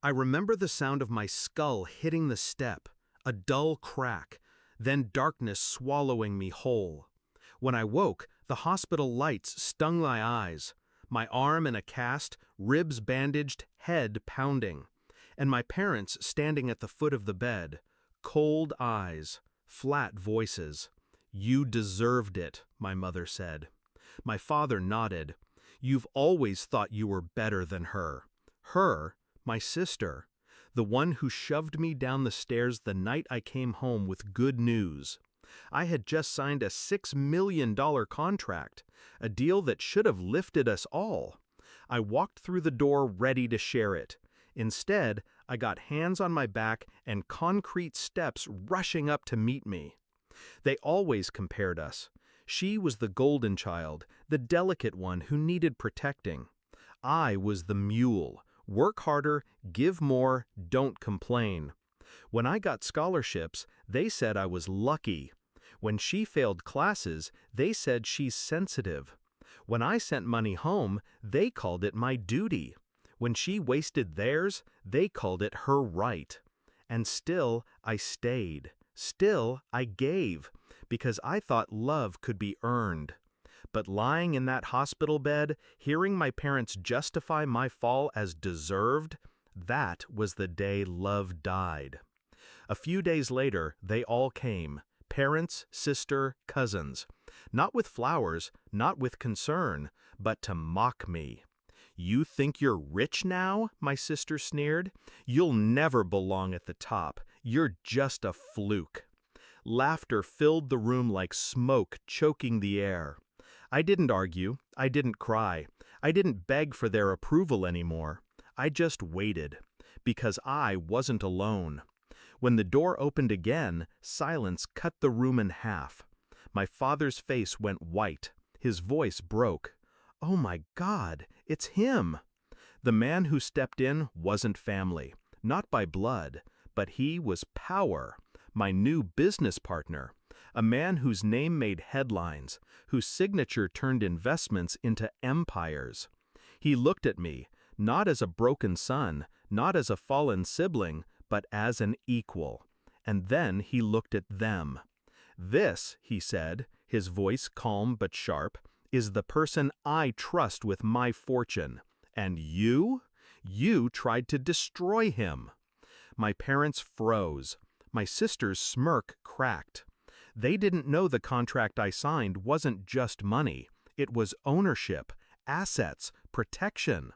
I remember the sound of my skull hitting the step, a dull crack, then darkness swallowing me whole. When I woke, the hospital lights stung my eyes, my arm in a cast, ribs bandaged, head pounding, and my parents standing at the foot of the bed, cold eyes, flat voices. "You deserved it," my mother said. My father nodded. "You've always thought you were better than her. Her, my sister, the one who shoved me down the stairs the night I came home with good news. I had just signed a $6 million contract, a deal that should have lifted us all. I walked through the door ready to share it. Instead, I got hands on my back and concrete steps rushing up to meet me. They always compared us. She was the golden child, the delicate one who needed protecting. I was the mule. Work harder, give more, don't complain. When I got scholarships, they said I was lucky. When she failed classes, they said she's sensitive. When I sent money home, they called it my duty. When she wasted theirs, they called it her right. And still, I stayed. Still, I gave, because I thought love could be earned. But lying in that hospital bed, hearing my parents justify my fall as deserved, that was the day love died. A few days later, they all came, parents, sister, cousins, not with flowers, not with concern, but to mock me. "You think you're rich now?" my sister sneered. "You'll never belong at the top. You're just a fluke." Laughter filled the room like smoke choking the air. I didn't argue, I didn't cry, I didn't beg for their approval anymore. I just waited, because I wasn't alone. When the door opened again, silence cut the room in half. My father's face went white, his voice broke. "Oh my God, it's him!" The man who stepped in wasn't family, not by blood, but he was power, my new business partner, a man whose name made headlines, whose signature turned investments into empires. He looked at me, not as a broken son, not as a fallen sibling, but as an equal. And then he looked at them. "This," he said, his voice calm but sharp, "is the person I trust with my fortune. And you? You tried to destroy him." My parents froze. My sister's smirk cracked. They didn't know the contract I signed wasn't just money. It was ownership, assets, protection.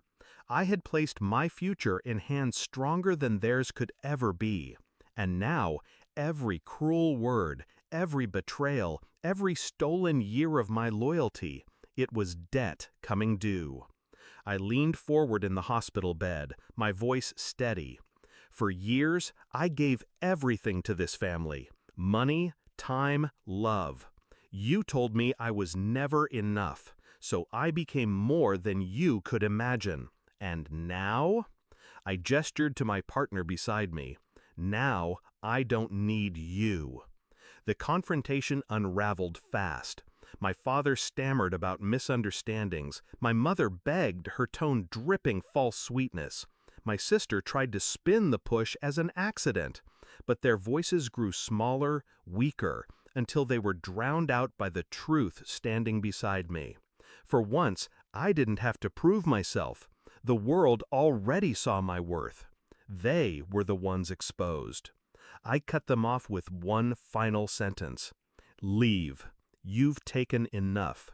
I had placed my future in hands stronger than theirs could ever be. And now, every cruel word, every betrayal, every stolen year of my loyalty, it was debt coming due. I leaned forward in the hospital bed, my voice steady. For years, I gave everything to this family: money, time, love. You told me I was never enough, so I became more than you could imagine. And now? I gestured to my partner beside me. Now, I don't need you. The confrontation unraveled fast. My father stammered about misunderstandings. My mother begged, her tone dripping false sweetness. My sister tried to spin the push as an accident, but their voices grew smaller, weaker, until they were drowned out by the truth standing beside me. For once, I didn't have to prove myself. The world already saw my worth. They were the ones exposed. I cut them off with one final sentence: "Leave. You've taken enough."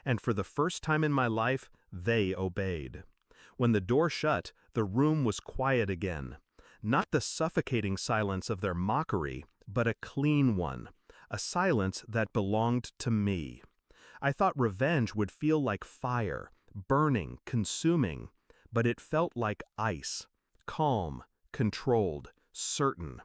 And for the first time in my life, they obeyed. When the door shut, the room was quiet again. Not the suffocating silence of their mockery, but a clean one, a silence that belonged to me. I thought revenge would feel like fire, burning, consuming, but it felt like ice, calm, controlled, certain.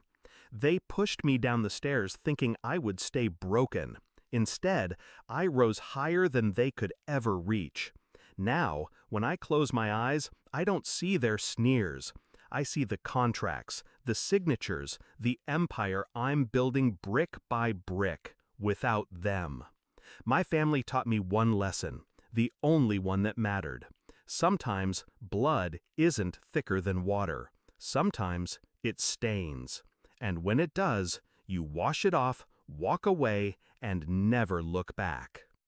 They pushed me down the stairs thinking I would stay broken. Instead, I rose higher than they could ever reach. Now, when I close my eyes, I don't see their sneers. I see the contracts, the signatures, the empire I'm building brick by brick, without them. My family taught me one lesson, the only one that mattered. Sometimes blood isn't thicker than water. Sometimes it stains, and when it does, you wash it off, walk away, and never look back.